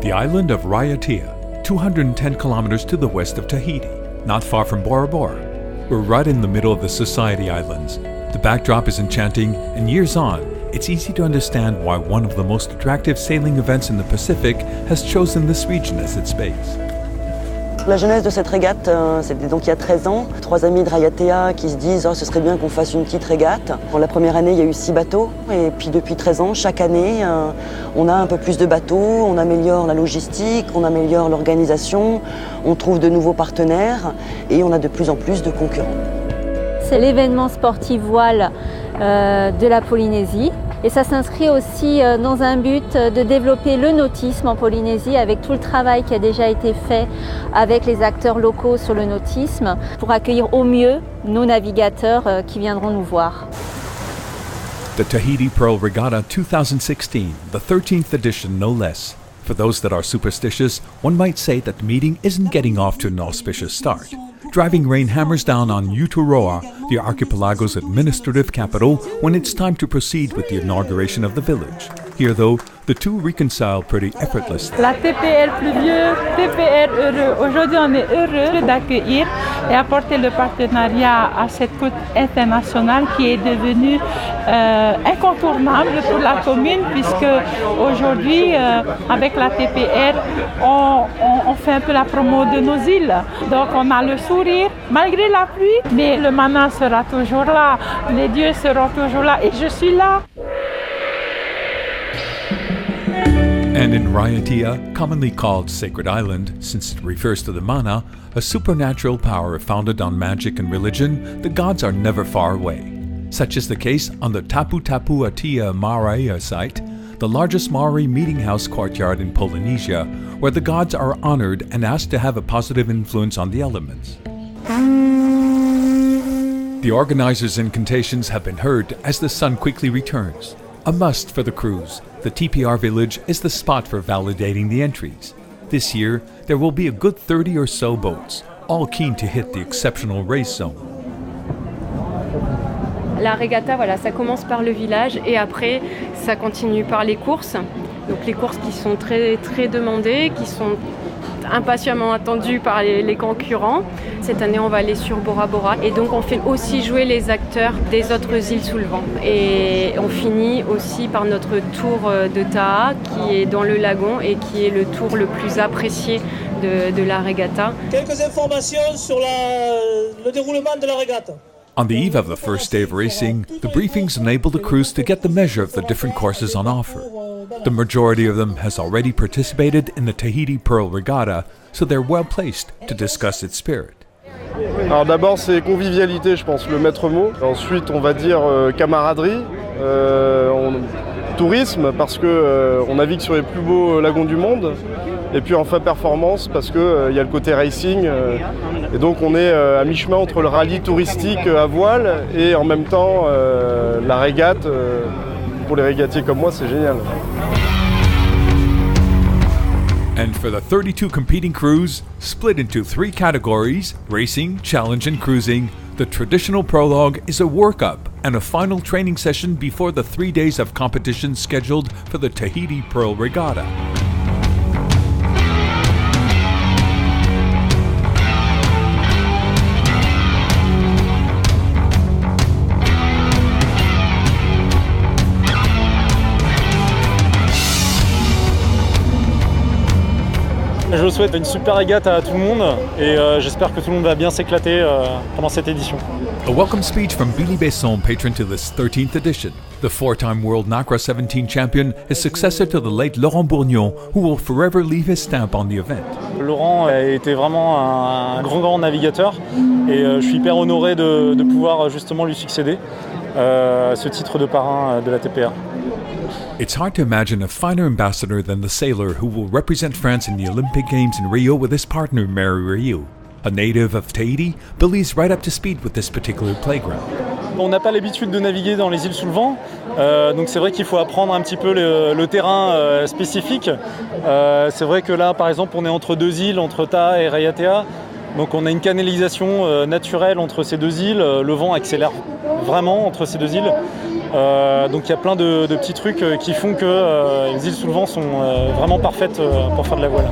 The island of Raiatea, 210 kilometers to the west of Tahiti, not far from Bora Bora. We're right in the middle of the Society Islands. The backdrop is enchanting, and years on, it's easy to understand why one of the most attractive sailing events in the Pacific has chosen this region as its base. La genèse de cette régate, c'était donc il y a 13 ans. 3 amis de Raiatea qui se disent ce serait bien qu'on fasse une petite régate. Pour la première année, il y a eu 6 bateaux. Et puis depuis 13 ans, chaque année, on a un peu plus de bateaux, on améliore la logistique, on améliore l'organisation, on trouve de nouveaux partenaires et on a de plus en plus de concurrents. C'est l'événement sportif voile de la Polynésie. Et ça s'inscrit aussi dans un but de développer le nautisme en Polynésie avec tout le travail qui a déjà été fait avec les acteurs locaux sur le nautisme pour accueillir au mieux nos navigateurs qui viendront nous voir. The Tahiti Pearl Regatta 2016, the 13th edition no less. For those that are superstitious, one might say that the meeting isn't getting off to an auspicious start. Driving rain hammers down on Uturoa, the archipelago's administrative capital, when it's time to proceed with the inauguration of the village. Here, though, the two reconcile pretty effortlessly. La TPR pluvieux, TPR heureux. Aujourd'hui, on est heureux d'accueillir et apporter le partenariat à cette côte internationale qui est devenue incontournable pour la commune, puisque aujourd'hui, avec la TPR, on fait un peu la promo de nos îles. Donc, on a le sourire, malgré la pluie, mais le mana sera toujours là, les dieux seront toujours là, et je suis là. And in Raiatea, commonly called Sacred Island, since it refers to the mana, a supernatural power founded on magic and religion, the gods are never far away. Such is the case on the Tapu Tapu Atea Maraea site, the largest Maori meeting house courtyard in Polynesia, where the gods are honored and asked to have a positive influence on the elements. The organizers' incantations have been heard as the sun quickly returns. A must for the cruise, the TPR village is the spot for validating the entries. This year, there will be a good 30 or so boats, all keen to hit the exceptional race zone. La regatta, voilà, ça commence par le village et après, ça continue par les courses. Donc les courses qui sont très, très demandées, qui sont impatiemment attendues par les concurrents. Cette année, on va aller sur Bora Bora et donc on fait aussi jouer les acteurs des autres îles sous le vent. Et on finit aussi par notre tour de Taha qui est dans le lagon et qui est le tour le plus apprécié de la regatta. Quelques informations sur le déroulement de la régate. On the eve of the first day of racing, the briefings enable the crews to get the measure of the different courses on offer. The majority of them has already participated in the Tahiti Pearl Regatta, so they're well placed to discuss its spirit. Alors d'abord c'est convivialité, je pense, le maître mot. Ensuite on va dire camaraderie, tourisme parce que on navigue sur les plus beaux lagons du monde. Et puis enfin performance parce que y a le côté racing et donc on est à mi-chemin entre le rallye touristique à voile et en même temps la régate. Pour les régatiers comme moi, c'est génial. And for the 32 competing crews, split into 3 categories, racing, challenge and cruising, the traditional prologue is a workup and a final training session before the 3 days of competition scheduled for the Tahiti Pearl Regatta. Je souhaite une super régate à tout le monde et j'espère que tout le monde va bien s'éclater pendant cette édition. A welcome speech from Billy Besson, patron to this 13th edition. The 4-time World NACRA 17 champion is successor to the late Laurent Bourgnon, who will forever leave his stamp on the event. Laurent a été vraiment un grand navigateur et je suis hyper honoré de pouvoir justement lui succéder à ce titre de parrain de la TPR. It's hard to imagine a finer ambassador than the sailor who will represent France in the Olympic Games in Rio with his partner Mary Rioux. A native of Tahiti, Billy's right up to speed with this particular playground. On n'a pas l'habitude de naviguer dans les îles sous le vent, donc c'est vrai qu'il faut apprendre un petit peu le terrain spécifique. C'est vrai que là, par exemple, on est entre 2 îles, entre Taha et Raiatea, donc on a une canalisation naturelle entre ces 2 îles. Le vent accélère vraiment entre ces 2 îles. Donc il y a plein de petits trucs qui font que les îles sous le vent sont vraiment parfaites pour faire de la voile.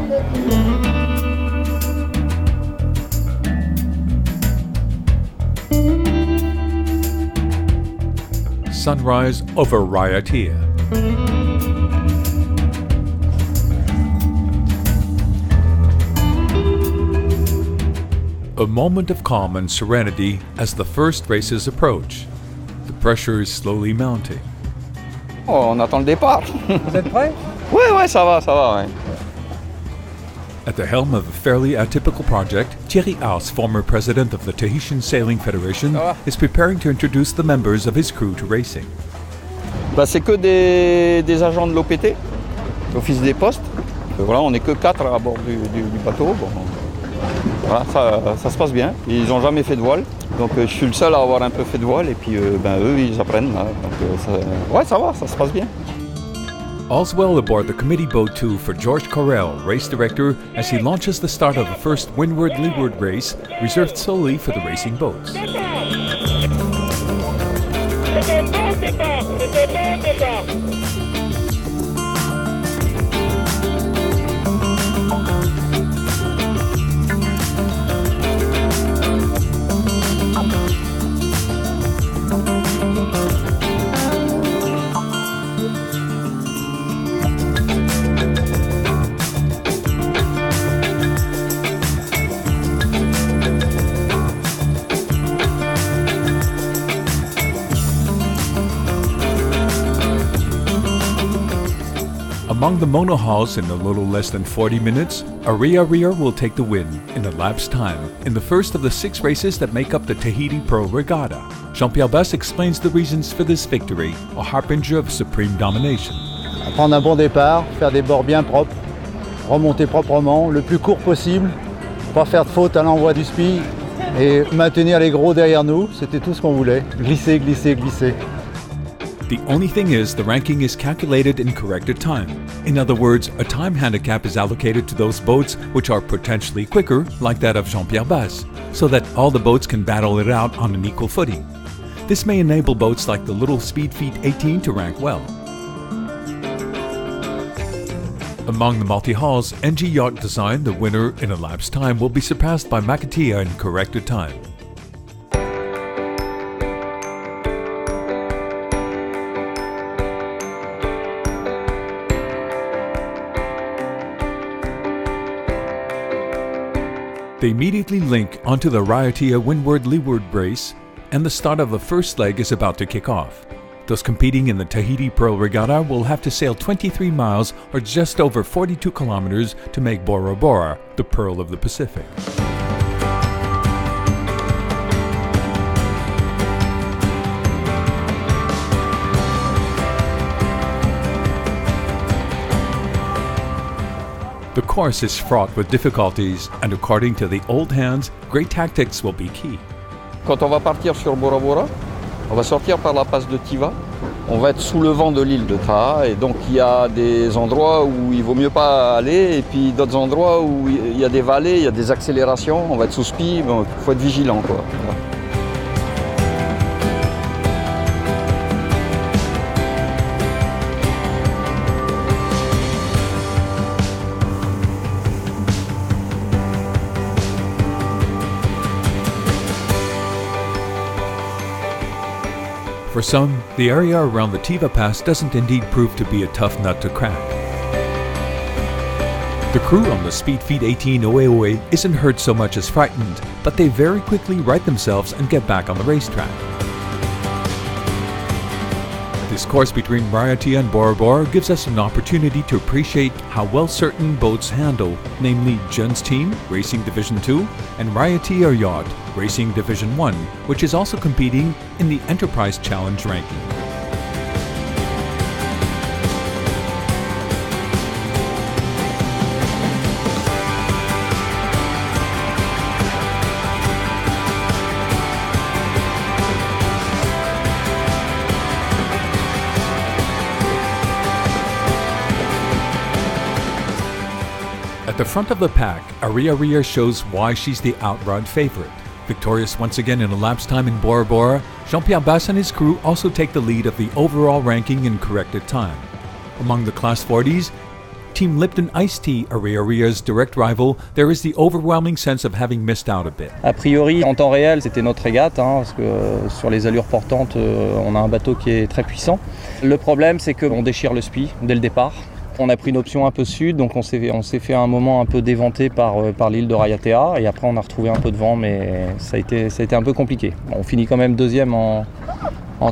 Sunrise over Raiatea. A moment of calm and serenity as the first races approach. The pressure is slowly mounting. Oh, on attend le départ. Vous êtes prêts? Ouais, ça va, ouais. At the helm of a fairly atypical project, Thierry Aus, former president of the Tahitian Sailing Federation, is preparing to introduce the members of his crew to racing. Bah, c'est que des agents de l'OPT, l'Office des Postes. Voilà, on n'est que 4 à bord du bateau. Bon, voilà, ça se passe bien. Ils n'ont jamais fait de voile. Donc je suis le seul à avoir un peu fait de voile et puis eux, ils apprennent. Là. Donc, ça va, ça se passe bien. All's well aboard the committee boat 2 for George Correll, race director, as he launches the start of the first Windward-Leeward race, reserved solely for the racing boats. Among the monohulls in a little less than 40 minutes, Raiatea will take the win in a lapse time in the first of the 6 races that make up the Tahiti Pro Regatta. Jean-Pierre Basse explains the reasons for this victory, a harbinger of supreme domination. Prendre un bon départ, faire des bords bien propres, remonter proprement, le plus court possible, pas faire de faute à l'envoi du spi et maintenir les gros derrière nous, c'était tout ce qu'on voulait. Glisser, glisser, glisser. The only thing is, the ranking is calculated in corrected time. In other words, a time handicap is allocated to those boats which are potentially quicker, like that of Jean-Pierre Basse, so that all the boats can battle it out on an equal footing. This may enable boats like the Little Speed Feet 18 to rank well. Among the multi-hulls, NG Yacht Design, the winner in elapsed time, will be surpassed by Makatea in corrected time. They immediately link onto the Raiatea Windward-Leeward race, and the start of the first leg is about to kick off. Those competing in the Tahiti Pro Regatta will have to sail 23 miles or just over 42 kilometers to make Bora Bora, the Pearl of the Pacific. The course is fraught with difficulties, and according to the old hands, great tactics will be key. Quand on va partir sur Bora Bora, on va sortir par la passe de Tiva. On va être sous le vent de l'île de Taha, et donc il y a des endroits où il vaut mieux pas aller, et puis d'autres endroits où il y a des vallées, il y a des accélérations, on va être sous spi, bon, faut être vigilant, quoi. Voilà. For some, the area around the Tiva Pass doesn't indeed prove to be a tough nut to crack. The crew on the Speed Feet 18 Oe isn't hurt so much as frightened, but they very quickly right themselves and get back on the racetrack. This course between Raiatea and Bora Bora gives us an opportunity to appreciate how well certain boats handle, namely Jen's team, Racing Division 2, and Raiatea Yacht, Racing Division 1, which is also competing in the Enterprise Challenge ranking. At the front of the pack, Raiatea shows why she's the outright favorite. Victorious once again in elapsed time in Bora Bora, Jean-Pierre Basse and his crew also take the lead of the overall ranking in corrected time. Among the Class 40s, Team Lipton Iced Tea, Raiatea's direct rival, there is the overwhelming sense of having missed out a bit. A priori, en temps réel, c'était notre régate, parce que sur les allures portantes, on a un bateau qui est très puissant. Le problème, c'est qu'on déchire le SPI dès le départ. On a pris une option un peu sud, donc on s'est fait un moment un peu déventé par l'île de Raiatea, et après on a retrouvé un peu de vent, mais ça a été un peu compliqué. Bon, on finit quand même deuxième en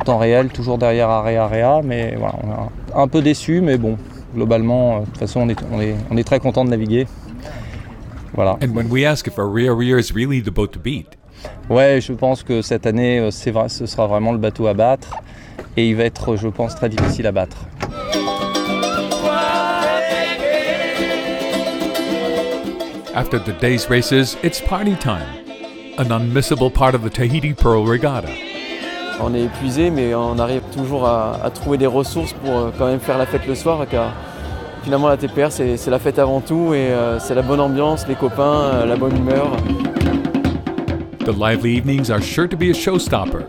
temps réel, toujours derrière Raiatea, mais voilà, on est un peu déçu, mais bon, globalement, de toute façon, on est très content de naviguer. Voilà. And when we ask if Raiatea is really the boat to beat. Ouais, je pense que cette année, ce sera vraiment le bateau à battre, et il va être, je pense, très difficile à battre. After the day's races, it's party time, an unmissable part of the Tahiti Pearl Regatta. On est épuisé, mais on arrive toujours à trouver des ressources pour quand même faire la fête le soir, car finalement la TPR c'est la fête avant tout et c'est la bonne ambiance, les copains, la bonne humeur. The lively evenings are sure to be a showstopper.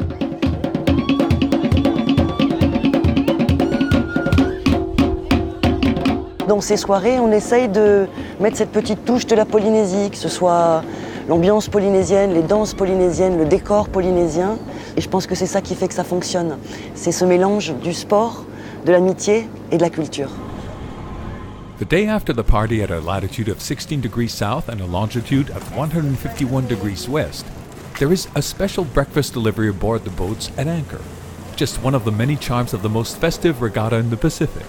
Dans ces soirées, on essaye de mettre cette petite touche de la Polynésie, que ce soit l'ambiance polynésienne, les danses polynésiennes, le décor polynésien. Et je pense que c'est ça qui fait que ça fonctionne. C'est ce mélange du sport, de l'amitié et de la culture. The day after the party at a latitude of 16 degrees south and a longitude of 151 degrees west, there is a special breakfast delivery aboard the boats at anchor. Just one of the many charms of the most festive regatta in the Pacific.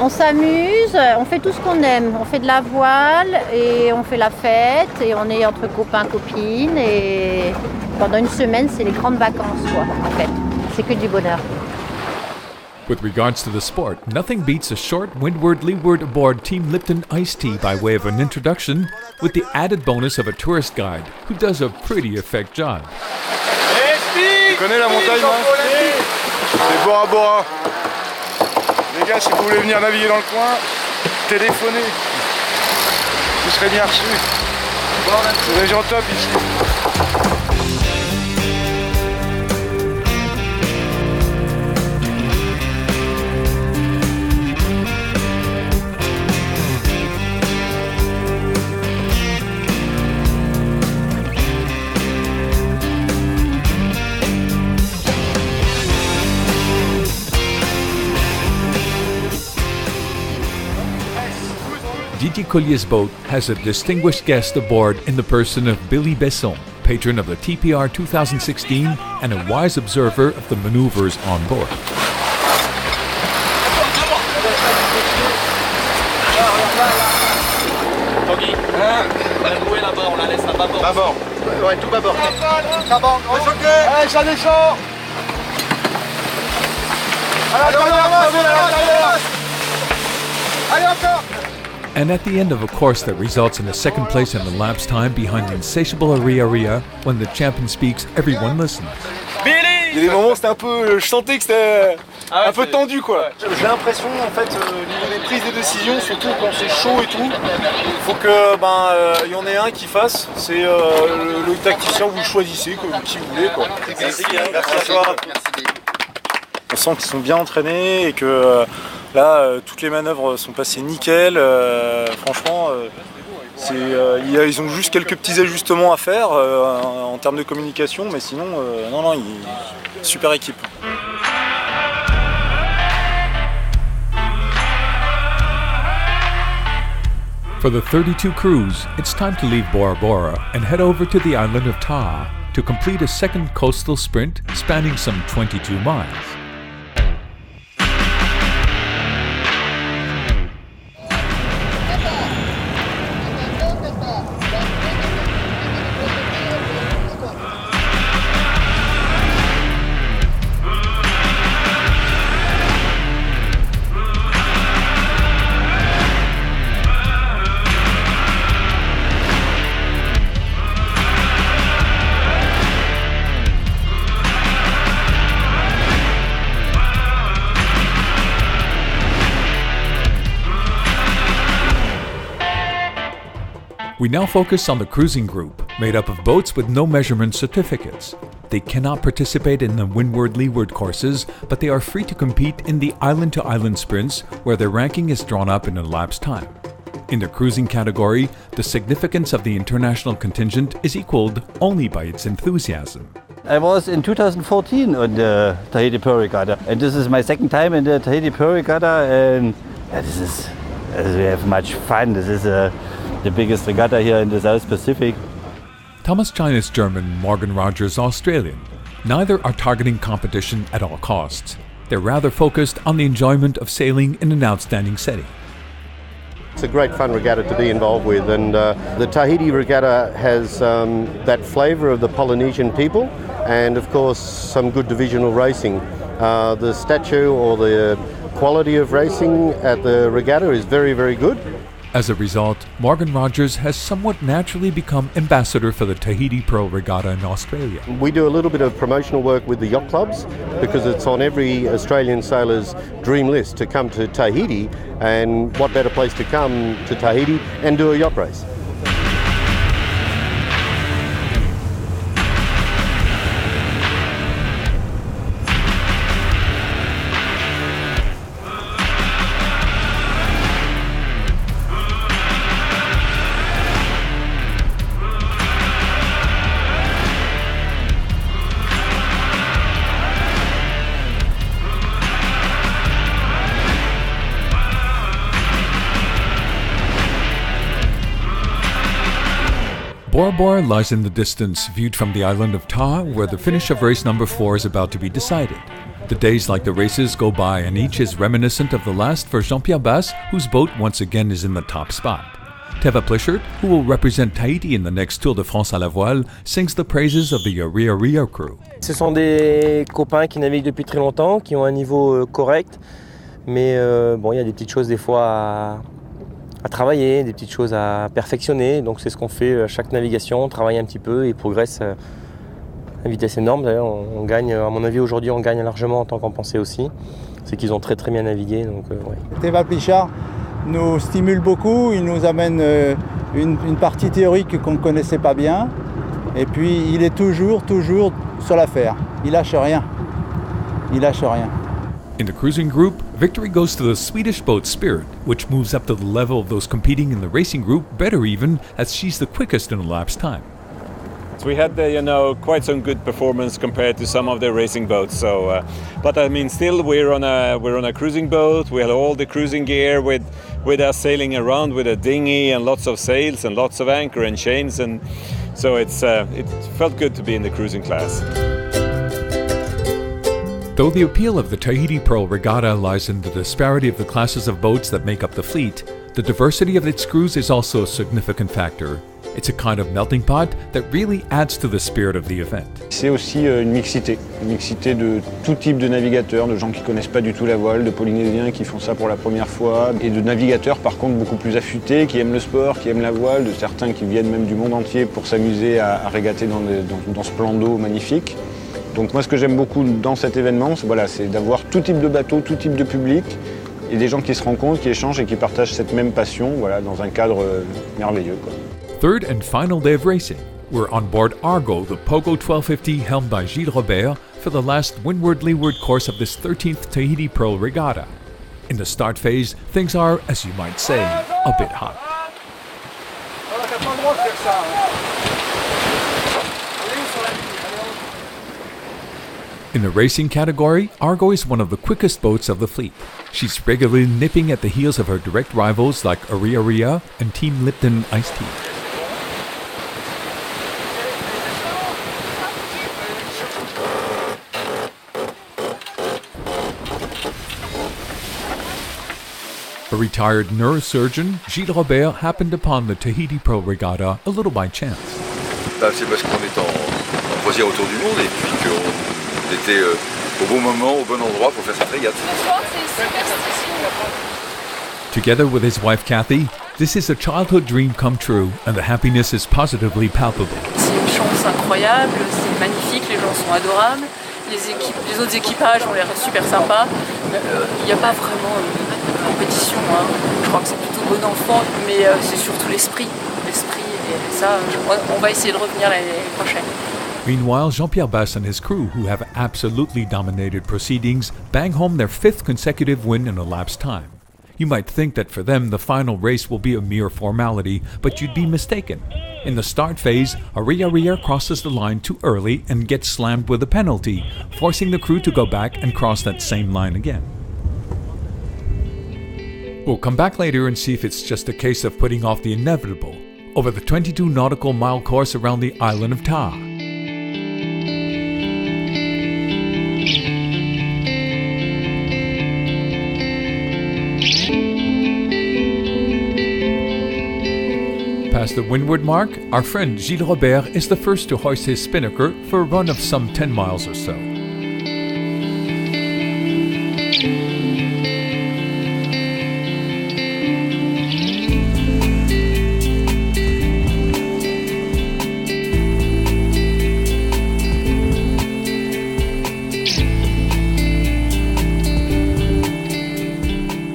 On s'amuse, on fait tout ce qu'on aime. On fait de la voile et on fait la fête et on est entre copains, copines et pendant une semaine, c'est les grandes vacances, quoi, en fait. C'est que du bonheur. With regards to the sport, nothing beats a short windward leeward aboard Team Lipton Iced Tea by way of an introduction, with the added bonus of a tourist guide who does a pretty effect job. Tu connais la montagne, c'est Bora Bora. Les gars, si vous voulez venir naviguer dans le coin, téléphonez. Vous serez bien reçus. C'est des gens top ici. Didier Collier's boat has a distinguished guest aboard in the person of Billy Besson, patron of the TPR 2016 and a wise observer of the maneuvers on board. Tanguy, la bouée là-bas, on la laisse à bâbord. Bâbord. Ouais, tout bâbord. Bâbord. Allez, ça descend. Allez, encore. And at the end of a course that results in a second place in the lapse time behind the insatiable Raiatea, when the champion speaks, everyone listens. Billy! Il y a des moments où c'était un peu, je sentais que c'était un peu tendu quoi. J'ai l'impression en fait au niveau des prises de décision, surtout quand c'est chaud et tout, il faut que y en ait un qui fasse. C'est le tacticien, vous le choisissez qui vous voulez quoi. Merci à toi. On sent qu'ils sont bien entraînés et que là toutes les manœuvres sont passées nickel. Franchement. Ils ont juste quelques petits ajustements à faire en termes de communication, mais sinon, super équipe. For the 32 crews, it's time to leave Bora Bora and head over to the island of Taha to complete a second coastal sprint spanning some 22 miles. We now focus on the cruising group, made up of boats with no measurement certificates. They cannot participate in the Windward-Leeward courses, but they are free to compete in the island-to-island sprints, where their ranking is drawn up in elapsed time. In the cruising category, the significance of the international contingent is equaled only by its enthusiasm. I was in 2014 on the Tahiti Pearl Regatta, and this is my second time in the Tahiti Pearl Regatta, and we have much fun. This is the biggest regatta here in the South Pacific. Thomas Chine is German, Morgan Rogers Australian. Neither are targeting competition at all costs. They're rather focused on the enjoyment of sailing in an outstanding setting. It's a great fun regatta to be involved with, and the Tahiti Regatta has that flavour of the Polynesian people, and of course some good divisional racing. The statue or the quality of racing at the regatta is very, very good. As a result, Morgan Rogers has somewhat naturally become ambassador for the Tahiti Pearl Regatta in Australia. We do a little bit of promotional work with the yacht clubs because it's on every Australian sailor's dream list to come to Tahiti, and what better place to come to Tahiti and do a yacht race. Bora Bora lies in the distance, viewed from the island of Ta, where the finish of race number 4 is about to be decided. The days like the races go by, and each is reminiscent of the last for Jean-Pierre Basse, whose boat once again is in the top spot. Teva Plichert, who will represent Tahiti in the next Tour de France à la voile, sings the praises of the Raiatea crew. Ce sont des copains qui naviguent depuis très longtemps, qui ont un niveau correct, mais bon, il y a des petites choses des fois à travailler, des petites choses à perfectionner. Donc c'est ce qu'on fait à chaque navigation, on travaille un petit peu et progresse à une vitesse énorme. D'ailleurs, on gagne, à mon avis aujourd'hui, on gagne largement en tant qu'en pensée aussi. C'est qu'ils ont très très bien navigué. Donc, ouais. Teva Plichert nous stimule beaucoup, il nous amène une partie théorique qu'on ne connaissait pas bien. Et puis il est toujours sur l'affaire. Il lâche rien. In the cruising group, victory goes to the Swedish boat Spirit, which moves up to the level of those competing in the racing group, better even, as she's the quickest in elapsed time. So we had, quite some good performance compared to some of the racing boats. So, but I mean, still we're on a cruising boat. We have all the cruising gear with us sailing around with a dinghy and lots of sails and lots of anchor and chains, and so it felt good to be in the cruising class. Though the appeal of the Tahiti Pearl Regatta lies in the disparity of the classes of boats that make up the fleet, the diversity of its crews is also a significant factor. It's a kind of melting pot that really adds to the spirit of the event. C'est aussi une mixité de tout type de navigateurs, de gens qui connaissent pas du tout la voile, de Polynésiens qui font ça pour la première fois, et de navigateurs par contre beaucoup plus affûtés, qui aiment le sport, qui aiment la voile, de certains qui viennent même du monde entier pour s'amuser à régatter dans ce plan d'eau magnifique. Donc moi ce que j'aime beaucoup dans cet événement, c'est d'avoir tout type de bateau, tout type de public, et des gens qui se rencontrent, qui échangent et qui partagent cette même passion dans un cadre merveilleux, quoi. Third and final day of racing. We're on board Argo, the Pogo 1250 helmed by Gilles Robert, for the last Windward-Leeward course of this 13th Tahiti Pearl Regatta. In the start phase, things are, as you might say, a bit hot. In the racing category, Argo is one of the quickest boats of the fleet. She's regularly nipping at the heels of her direct rivals like Raiatea and Team Lipton Iced Tea. A retired neurosurgeon, Gilles Robert happened upon the Tahiti Pearl Regatta a little by chance. C'est parce qu'on est en croisière autour du monde et puis qu'on était au bon moment, au bon endroit pour faire cette régate. Together with his wife Kathy, this is a childhood dream come true, and the happiness is positively palpable. C'est une chance incroyable, c'est magnifique, les gens sont adorables, les autres équipages ont l'air super sympas. Il n'y a pas vraiment de compétition, hein. Je crois que c'est plutôt bon enfant, mais c'est surtout l'esprit. L'esprit et ça, on va essayer de revenir l'année prochaine. Meanwhile, Jean-Pierre Basse and his crew, who have absolutely dominated proceedings, bang home their 5th consecutive win in elapsed time. You might think that for them the final race will be a mere formality, but you'd be mistaken. In the start phase, Raiatea crosses the line too early and gets slammed with a penalty, forcing the crew to go back and cross that same line again. We'll come back later and see if it's just a case of putting off the inevitable over the 22 nautical mile course around the island of Tahiti. Past the windward mark, our friend Gilles Robert is the first to hoist his spinnaker for a run of some 10 miles or so.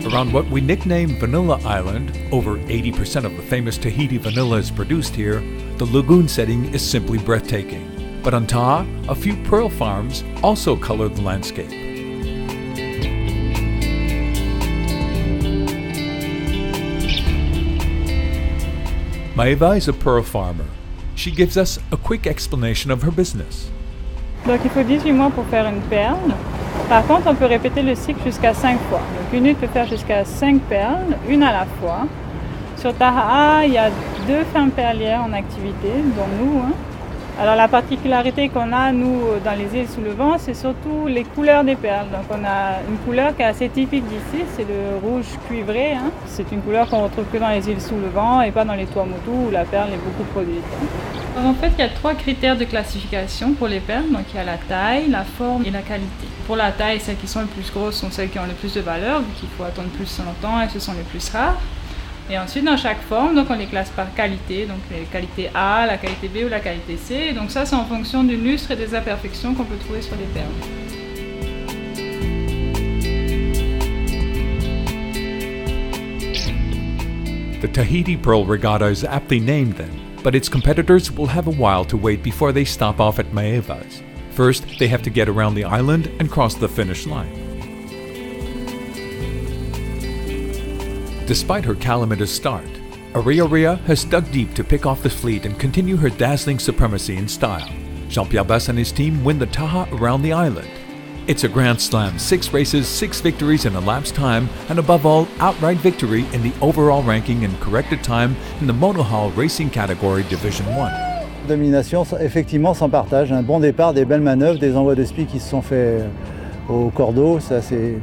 Around what we nickname Vanilla Island, over 80% of the famous Tahiti vanilla is produced here, the lagoon setting is simply breathtaking. But on Taha, a few pearl farms also color the landscape. Maeva is a pearl farmer. She gives us a quick explanation of her business. Donc il faut 18 mois pour faire une perle. Par contre, on peut répéter le cycle jusqu'à 5 fois. Donc une huile peut faire jusqu'à 5 perles, une à la fois. Sur Taha, il y a 2 fermes perlières en activité, dont nous. Alors la particularité qu'on a, nous, dans les îles sous le vent, c'est surtout les couleurs des perles. Donc on a une couleur qui est assez typique d'ici, c'est le rouge cuivré. C'est une couleur qu'on retrouve que dans les îles sous le vent et pas dans les Tuamotu où la perle est beaucoup produite. En fait, il y a 3 critères de classification pour les perles. Donc il y a la taille, la forme et la qualité. Pour la taille, celles qui sont les plus grosses sont celles qui ont le plus de valeur, vu qu'il faut attendre plus longtemps et ce sont les plus rares. Et ensuite, dans chaque forme, donc on les classe par qualité, donc les qualités A, la qualité B ou la qualité C. Et donc ça, c'est en fonction du lustre et des imperfections qu'on peut trouver sur les perles. The Tahiti Pearl Regatta is aptly named then, but its competitors will have a while to wait before they stop off at Maeva's. First, they have to get around the island and cross the finish line. Despite her calamitous start, Raiatea has dug deep to pick off the fleet and continue her dazzling supremacy in style. Jean-Pierre Basse and his team win the Taha around the island. It's a grand slam, 6 races, 6 victories in elapsed time, and above all, outright victory in the overall ranking and corrected time in the monohull racing category Division 1. Domination, effectivement, sans partage. Un bon départ, des belles manœuvres, des envois de spi qui se sont faits au cordeau.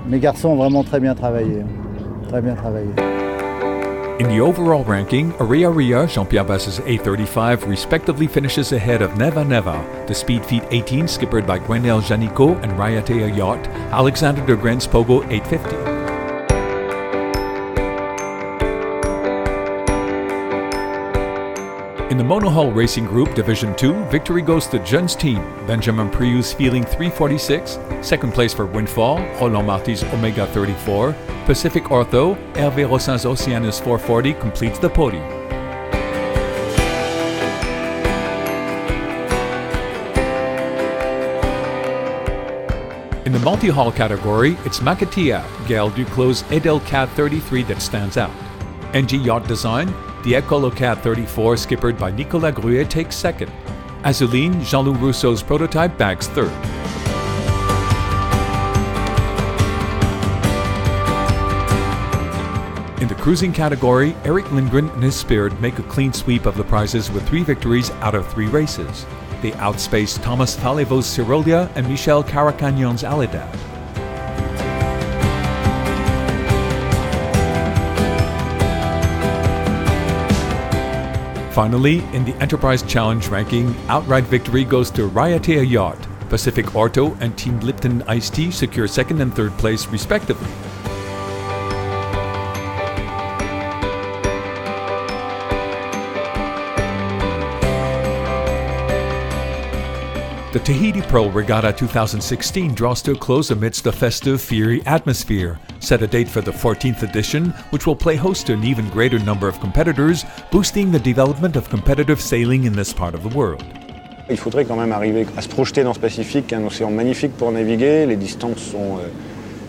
Mes garçons ont vraiment très bien travaillé. Très bien travaillé. In the overall ranking, Raiatea, Jean-Pierre Basse's A35, respectively finishes ahead of Neva Neva, the Speed Feet 18 skippered by Gwenelle Janico and Raiatea Yacht, Alexander de Gren's Pogo 850. In the monohull racing group Division 2, victory goes to Jen's team, Benjamin Prius Feeling 346, second place for Windfall, Roland Marty's Omega 34, Pacific Ortho, Hervé Rossin's Oceanus 440 completes the podium. In the multi-hull category, it's Makatea, Gail Duclos Edelcat 33 that stands out. NG Yacht Design, the Ecolocat 34 skippered by Nicolas Gruet takes second. Azuline, Jean-Loup Rousseau's prototype bags third. In the cruising category, Eric Lindgren and his Spirit make a clean sweep of the prizes with 3 victories out of 3 races. They outspaced Thomas Falevos Cirolia and Michel Caracagnon's Alidad. Finally, in the Enterprise Challenge ranking, outright victory goes to Raiatea Yacht. Pacific Orto and Team Lipton Iced Tea secure second and third place respectively. The Tahiti Pearl Regatta 2016 draws to a close amidst a festive, fiery atmosphere. Set a date for the 14th edition, which will play host to an even greater number of competitors, boosting the development of competitive sailing in this part of the world. Il faudrait quand même arriver à se projeter dans ce Pacifique, un océan magnifique pour naviguer. Les distances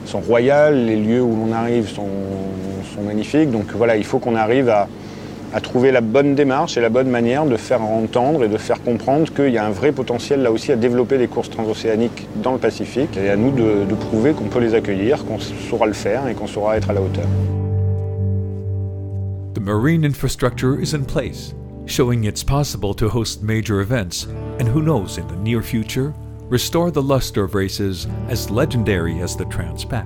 sont royales, les lieux où l'on arrive sont magnifiques. Donc voilà, il faut qu'on arrive à trouver la bonne démarche et la bonne manière de faire entendre et de faire comprendre qu'il y a un vrai potentiel là aussi à développer des courses transocéaniques dans le Pacifique. Et à nous de prouver qu'on peut les accueillir, qu'on saura le faire et qu'on saura être à la hauteur. The marine infrastructure is in place, showing it's possible to host major events, and who knows, in the near future, restore the luster of races as legendary as the Transpac.